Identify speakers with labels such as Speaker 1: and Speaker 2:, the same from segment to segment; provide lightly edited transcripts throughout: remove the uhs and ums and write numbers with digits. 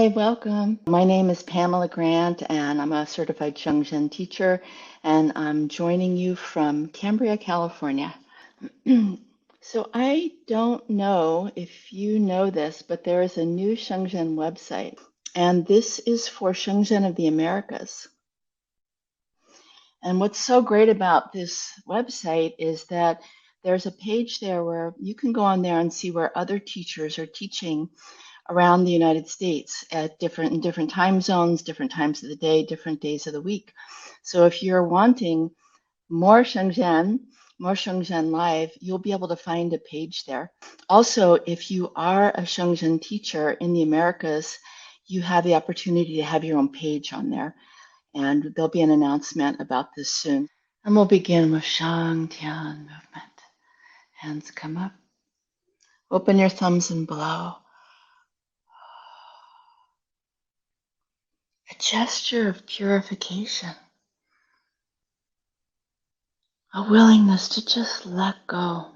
Speaker 1: Hi, welcome. My name is Pamela Grant, and I'm a certified Shengzhen teacher, and I'm joining you from Cambria, California. So I don't know if you know this, but there is a new Shengzhen website, and this is for Shengzhen of the Americas. And what's so great about this website is that there's a page there where you can go on there and see where other teachers are teaching around the United States at different time zones, different times of the day, different days of the week. So if you're wanting more Shengzhen Live, you'll be able to find a page there. Also, if you are a Shengzhen teacher in the Americas, you have the opportunity to have your own page on there. And there'll be an announcement about this soon. And we'll begin with Shang Tian movement. Hands come up. Open your thumbs and blow. A gesture of purification. A willingness to just let go.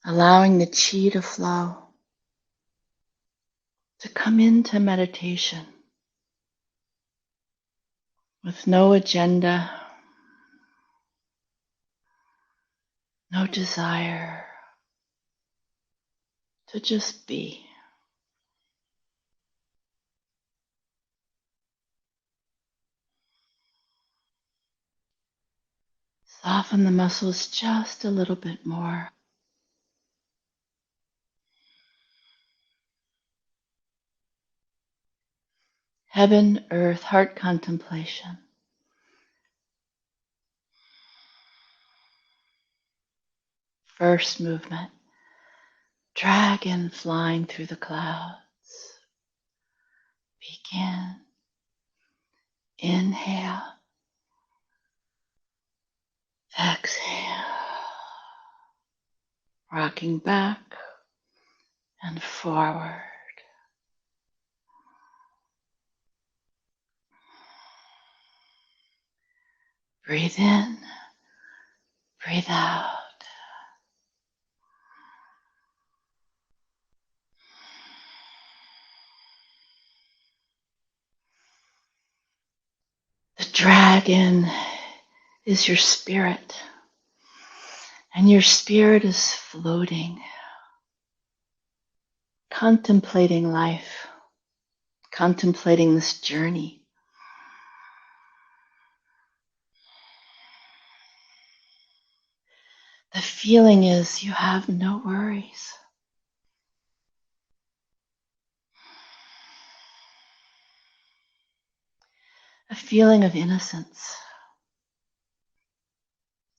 Speaker 1: Allowing the chi to flow. To come into meditation. With no agenda. No desire. To just be. Soften the muscles just a little bit more. Heaven Earth Heart Contemplation. First movement. Dragon flying through the clouds. Begin. Inhale. Exhale. Rocking back and forward. Breathe in. Breathe out. The dragon is your spirit, and your spirit is floating, contemplating life, contemplating this journey. The feeling is you have no worries. A feeling of innocence,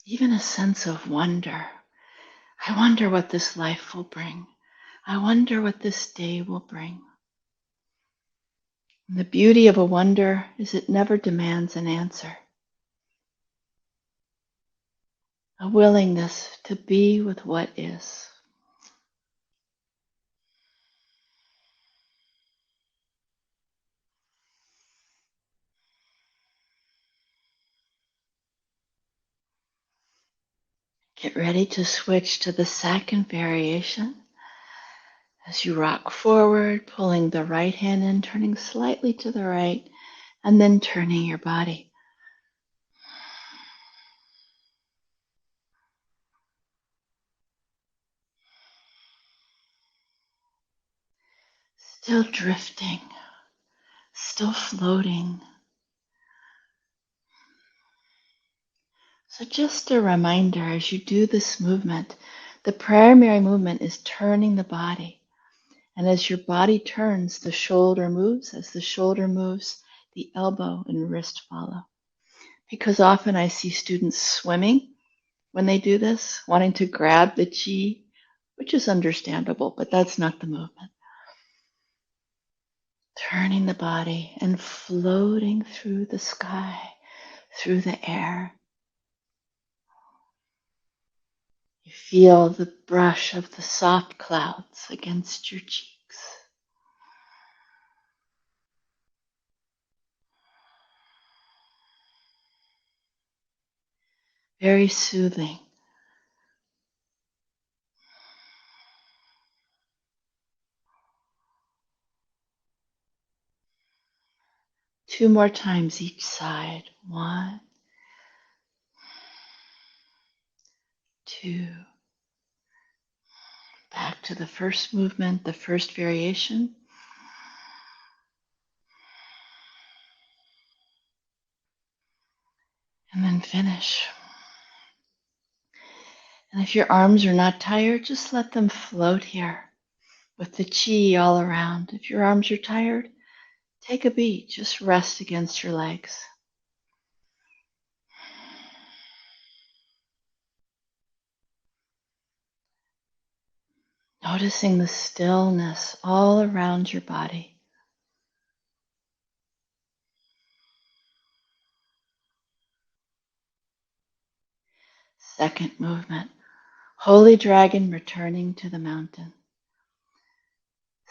Speaker 1: even a sense of wonder. I wonder what this life will bring. I wonder what this day will bring. And the beauty of a wonder is it never demands an answer. A willingness to be with what is. Get ready to switch to the second variation. As you rock forward, pulling the right hand in, turning slightly to the right, and then turning your body. Still drifting, still floating. So just a reminder, as you do this movement, the primary movement is turning the body. And as your body turns, the shoulder moves. As the shoulder moves, the elbow and wrist follow. Because often I see students swimming when they do this, wanting to grab the chi, which is understandable, but that's not the movement. Turning the body and floating through the sky, through the air. You feel the brush of the soft clouds against your cheeks. Very soothing. 2 more times each side. 1, 2. Back to the first movement, the first variation. And then finish. And if your arms are not tired, just let them float here with the chi all around. If your arms are tired, take a beat. Just rest against your legs. Noticing the stillness all around your body. Second movement. Holy dragon returning to the mountain.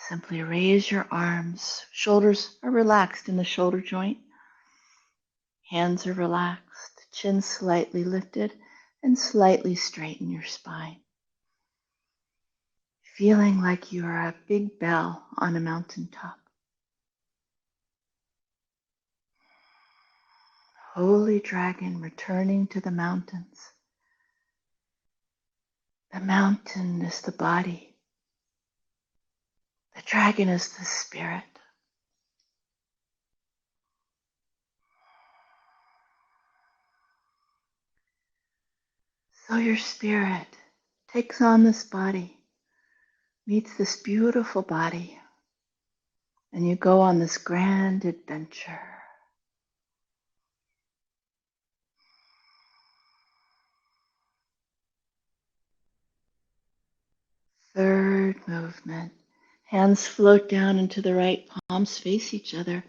Speaker 1: Simply raise your arms. Shoulders are relaxed in the shoulder joint. Hands are relaxed. Chin slightly lifted and slightly straighten your spine. Feeling like you are a big bell on a mountaintop. Holy dragon returning to the mountains. The mountain is the body. The dragon is the spirit. So your spirit takes on this body, meets this beautiful body, and you go on this grand adventure. Third movement. Hands float down into the right, palms face each other,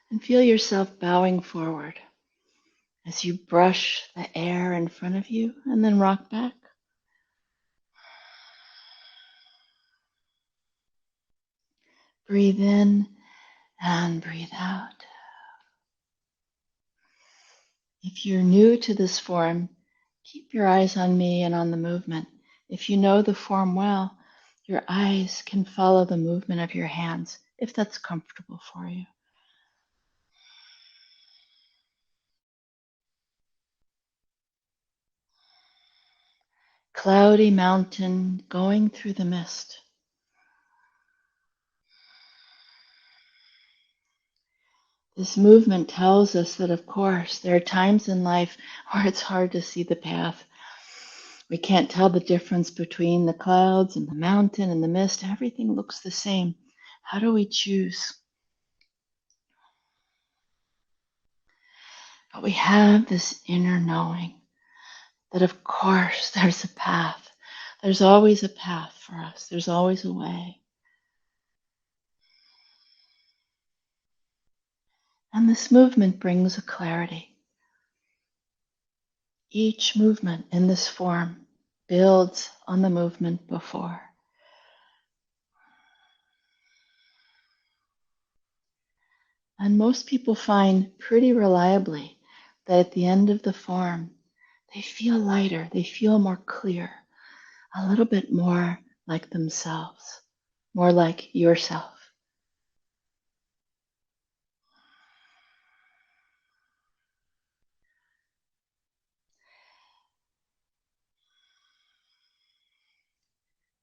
Speaker 1: and feel yourself bowing forward as you brush the air in front of you and then rock back. Breathe in and breathe out. If you're new to this form, keep your eyes on me and on the movement. If you know the form well, your eyes can follow the movement of your hands, if that's comfortable for you. Cloudy mountain going through the mist. This movement tells us that, of course, there are times in life where it's hard to see the path. We can't tell the difference between the clouds and the mountain and the mist. Everything looks the same. How do we choose? But we have this inner knowing that, of course, there's a path. There's always a path for us. There's always a way. And this movement brings a clarity. Each movement in this form builds on the movement before. And most people find pretty reliably that at the end of the form, they feel lighter, they feel more clear, a little bit more like themselves, more like yourself.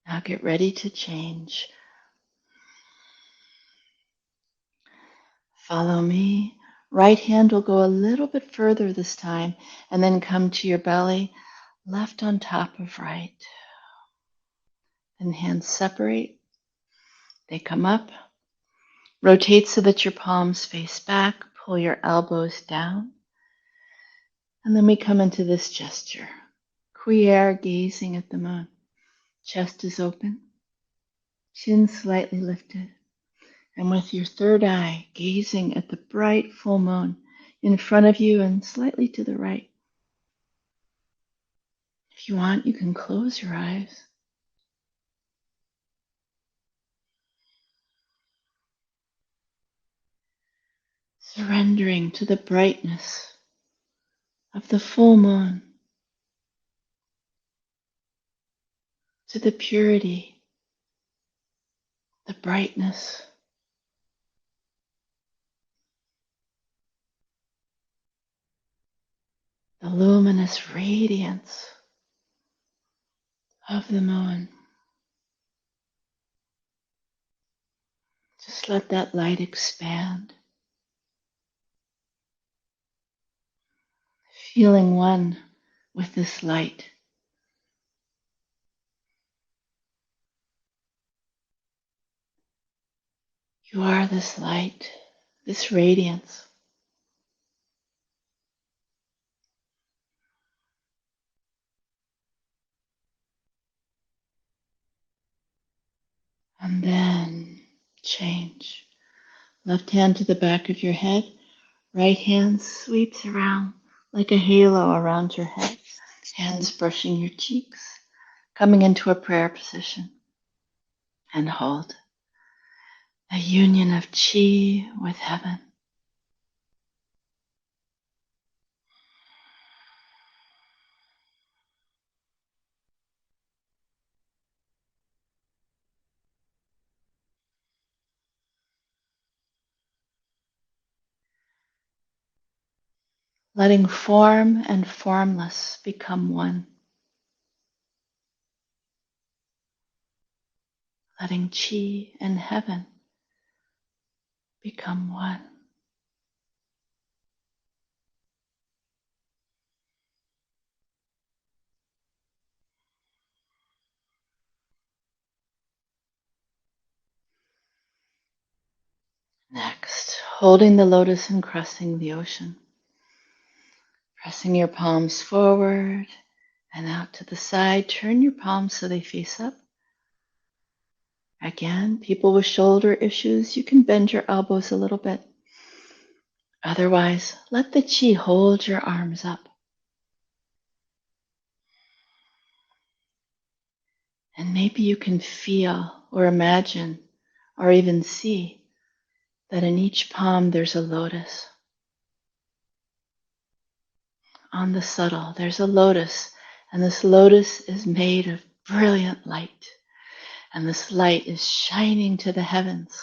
Speaker 1: Now get ready to change. Follow me. Right hand will go a little bit further this time and then come to your belly, left on top of right. Then hands separate. They come up. Rotate so that your palms face back. Pull your elbows down. And then we come into this gesture. Cuillere gazing at the moon. Chest is open. Chin slightly lifted. And with your third eye, gazing at the bright full moon in front of you and slightly to the right. If you want, you can close your eyes. Surrendering to the brightness of the full moon, to the purity, the brightness, the luminous radiance of the moon. Just let that light expand, feeling one with this light. You are this light, this radiance. And then change. Left hand to the back of your head, right hand sweeps around like a halo around your head, hands brushing your cheeks, coming into a prayer position. And hold. A union of chi with heaven. Letting form and formless become one. Letting chi and heaven become one. Next, holding the lotus and crossing the ocean. Pressing your palms forward and out to the side. Turn your palms so they face up. Again, people with shoulder issues, you can bend your elbows a little bit. Otherwise, let the chi hold your arms up. And maybe you can feel or imagine or even see that in each palm there's a lotus. On the subtle, there's a lotus, and this lotus is made of brilliant light. And this light is shining to the heavens.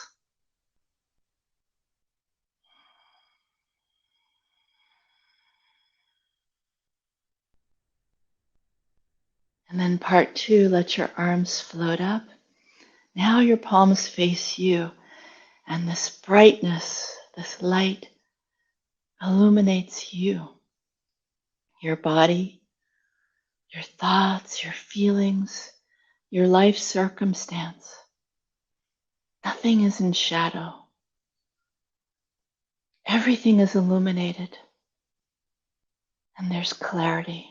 Speaker 1: And then part two, let your arms float up. Now your palms face you, and this brightness, this light illuminates you, your body, your thoughts, your feelings, your life circumstance. Nothing is in shadow. Everything is illuminated, and there's clarity.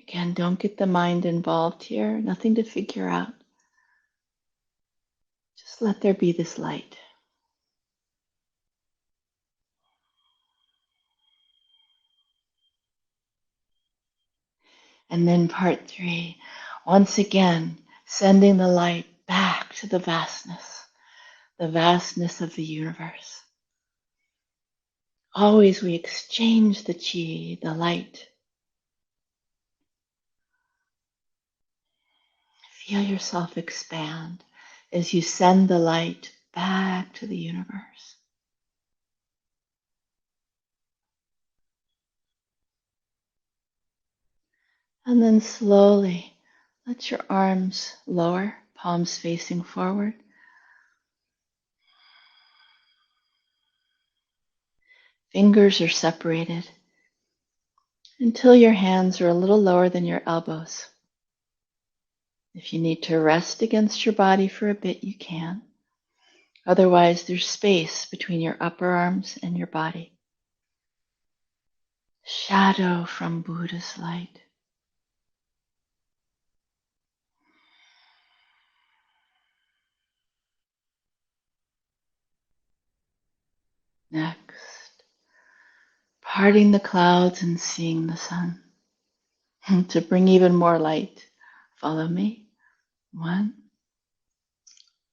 Speaker 1: Again, don't get the mind involved here. Nothing to figure out. Just let there be this light. And then part three, once again, sending the light back to the vastness of the universe. Always we exchange the chi, the light. Feel yourself expand as you send the light back to the universe. And then slowly let your arms lower, palms facing forward. Fingers are separated until your hands are a little lower than your elbows. If you need to rest against your body for a bit, you can. Otherwise, there's space between your upper arms and your body. Shadow from Buddha's light. Next, parting the clouds and seeing the sun. To bring even more light, follow me. 1,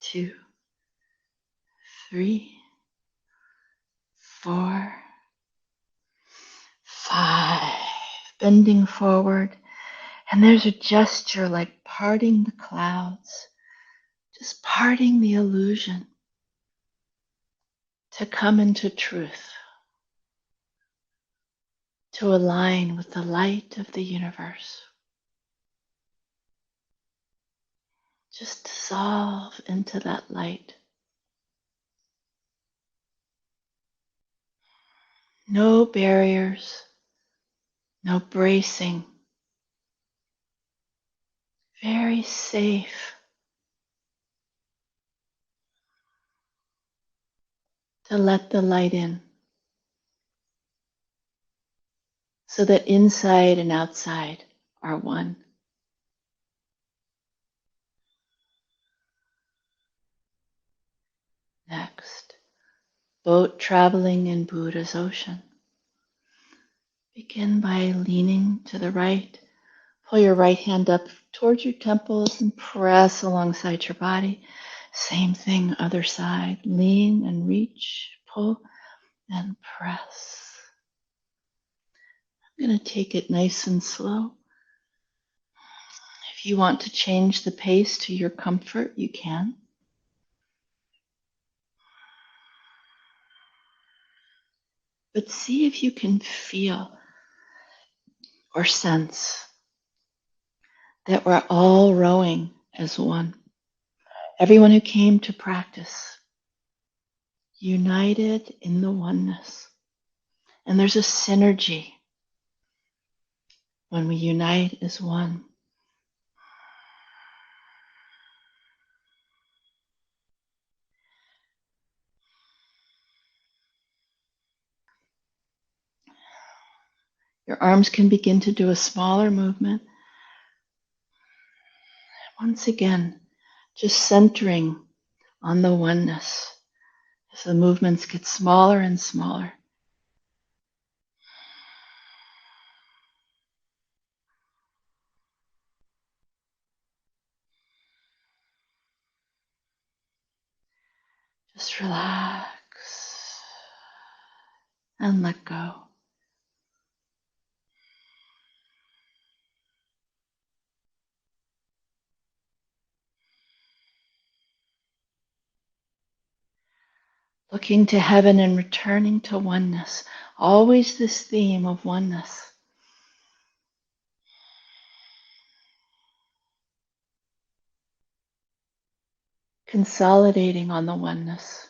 Speaker 1: 2, 3, 4, 5. Bending forward. And there's a gesture like parting the clouds, just parting the illusion to come into truth, to align with the light of the universe. Just dissolve into that light. No barriers, no bracing. Very safe to let the light in so that inside and outside are one. Next, boat traveling in Buddha's ocean. Begin by leaning to the right. Pull your right hand up towards your temples and press alongside your body. Same thing, other side. Lean and reach, pull and press. I'm going to take it nice and slow. If you want to change the pace to your comfort, you can. But see if you can feel or sense that we're all rowing as one. Everyone who came to practice, united in the oneness. And there's a synergy when we unite as one. Your arms can begin to do a smaller movement. Once again, just centering on the oneness as the movements get smaller and smaller. Just relax and let go. Looking to heaven and returning to oneness. Always this theme of oneness. Consolidating on the oneness.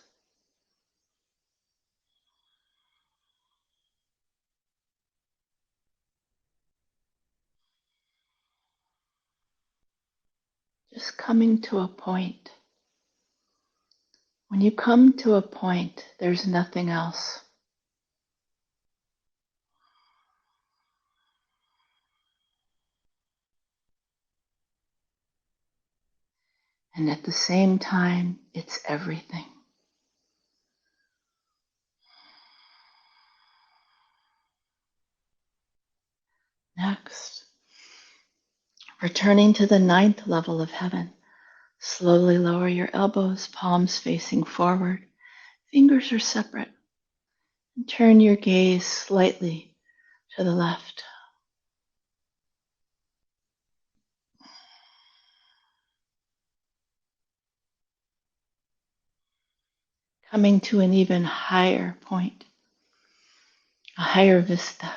Speaker 1: Just coming to a point. When you come to a point, there's nothing else. And at the same time, it's everything. Next, returning to the 9th level of heaven. Slowly lower your elbows, palms facing forward. Fingers are separate. And turn your gaze slightly to the left. Coming to an even higher point, a higher vista.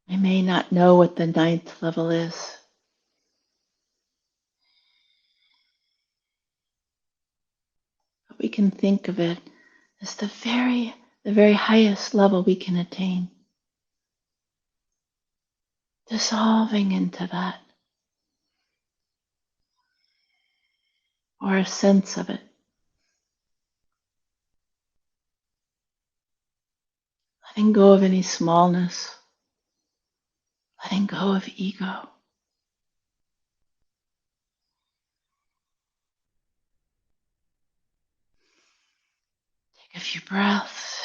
Speaker 1: We may not know what the 9th level is. But we can think of it as the very highest level we can attain. Dissolving into that. Or a sense of it. Letting go of any smallness. Letting go of ego. Take a few breaths.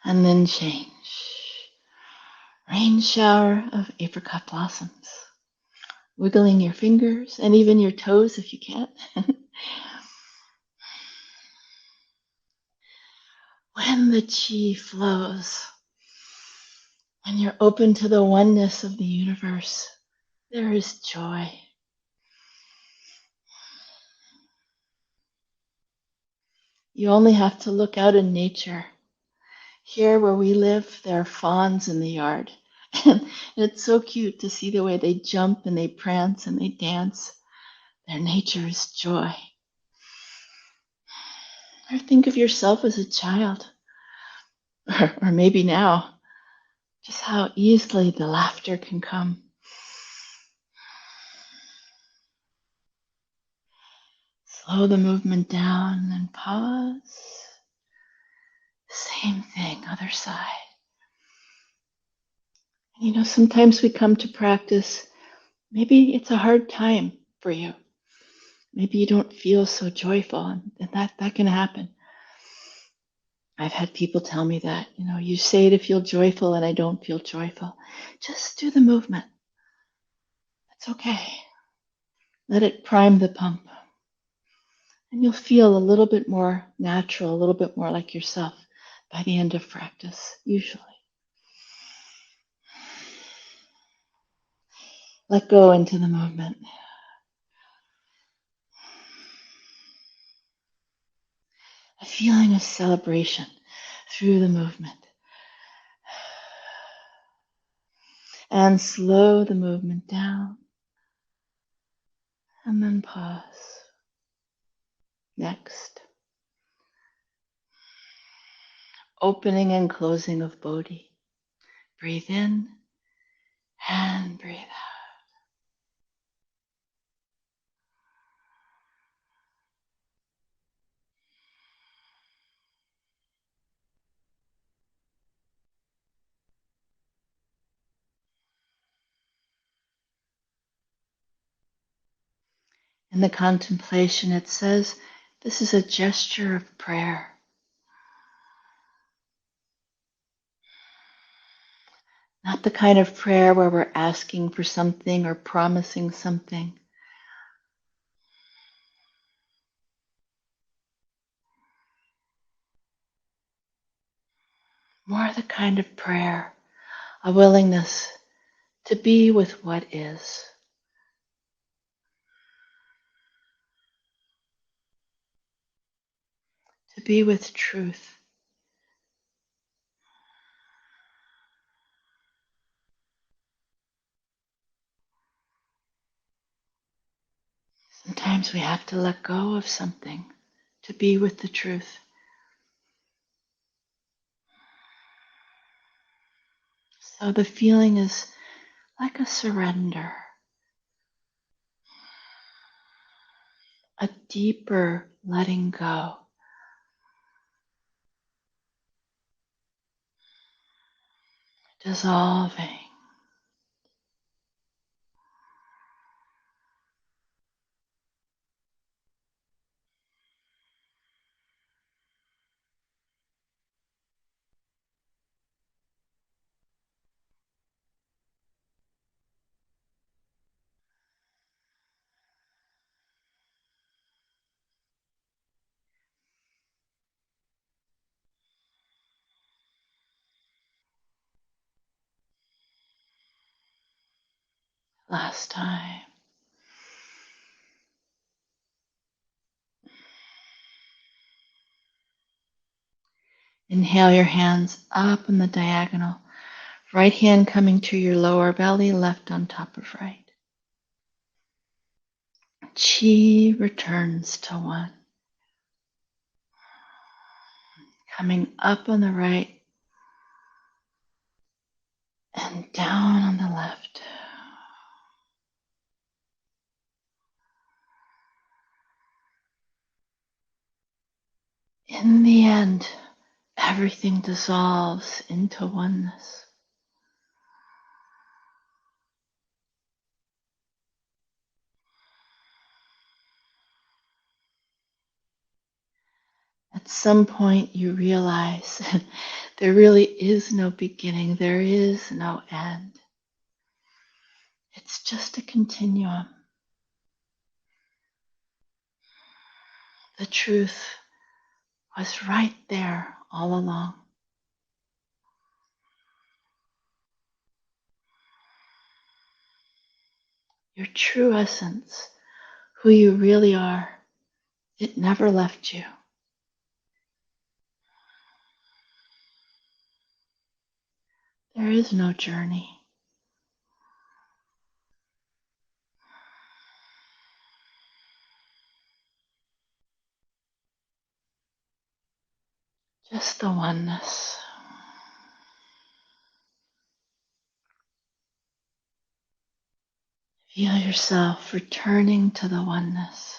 Speaker 1: And then change. Rain shower of apricot blossoms. Wiggling your fingers and even your toes if you can't. When the chi flows, and you're open to the oneness of the universe, there is joy. You only have to look out in nature. Here where we live, there are fawns in the yard. And it's so cute to see the way they jump and they prance and they dance. Their nature is joy. Or think of yourself as a child, or maybe now, just how easily the laughter can come. Slow the movement down and pause. Same thing, other side. And sometimes we come to practice, maybe it's a hard time for you. Maybe you don't feel so joyful, and that can happen. I've had people tell me that, you say to feel joyful and I don't feel joyful. Just do the movement. It's okay. Let it prime the pump. And you'll feel a little bit more natural, a little bit more like yourself by the end of practice, usually. Let go into the movement. A feeling of celebration through the movement. And slow the movement down. And then pause. Next. Opening and closing of Bodhi. Breathe in and breathe out. In the contemplation, it says this is a gesture of prayer. Not the kind of prayer where we're asking for something or promising something. More the kind of prayer, a willingness to be with what is. To be with truth. Sometimes we have to let go of something to be with the truth. So the feeling is like a surrender, a deeper letting go. Dissolving. Last time. Inhale your hands up in the diagonal. Right hand coming to your lower belly, left on top of right. Chi returns to one. Coming up on the right and down on the left. In the end, everything dissolves into oneness. At some point you realize there really is no beginning, there is no end. It's just a continuum. The truth was right there all along. your true essence, who you really are. It never left you. There is no journey. Just the oneness. Feel yourself returning to the oneness.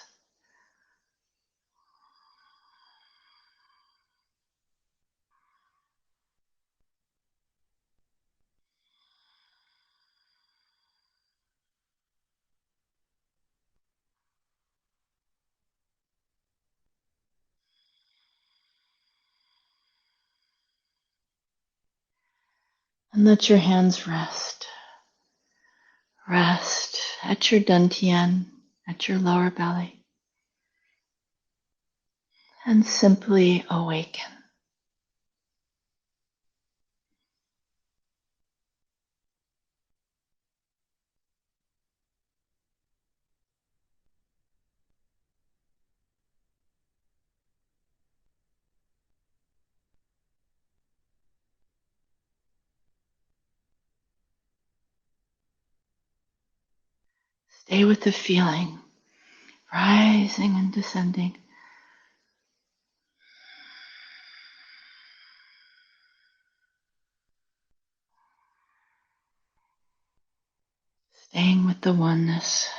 Speaker 1: And let your hands rest. Rest at your dantian, at your lower belly. And simply awaken. Stay with the feeling, rising and descending. Staying with the oneness.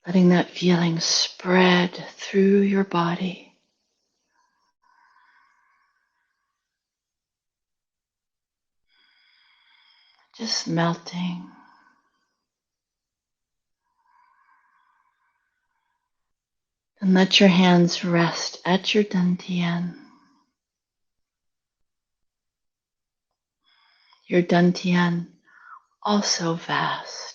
Speaker 1: Letting that feeling spread through your body. Just melting. And let your hands rest at your dantian. Your dantian, also vast.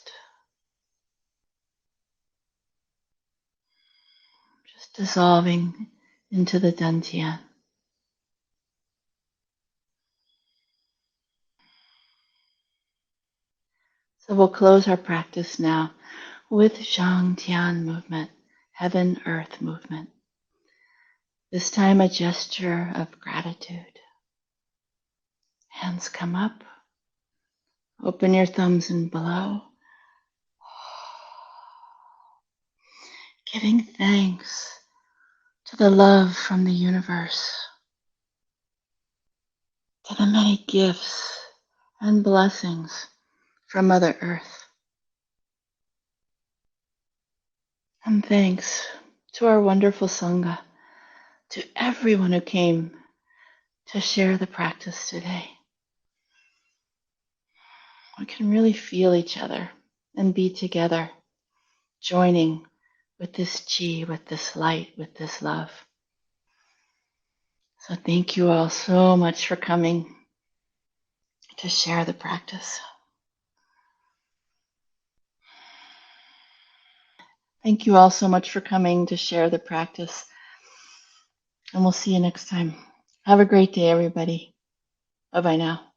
Speaker 1: Just dissolving into the dantian. So we'll close our practice now with Zhang Tian movement, Heaven Earth movement. This time a gesture of gratitude. Hands come up. Open your thumbs and below. Giving thanks to the love from the universe, to the many gifts and blessings from Mother Earth. And thanks to our wonderful Sangha, to everyone who came to share the practice today. We can really feel each other and be together, joining with this chi, with this light, with this love. So thank you all so much for coming to share the practice. Thank you all so much for coming to share the practice. And we'll see you next time. Have a great day, everybody. Bye-bye now.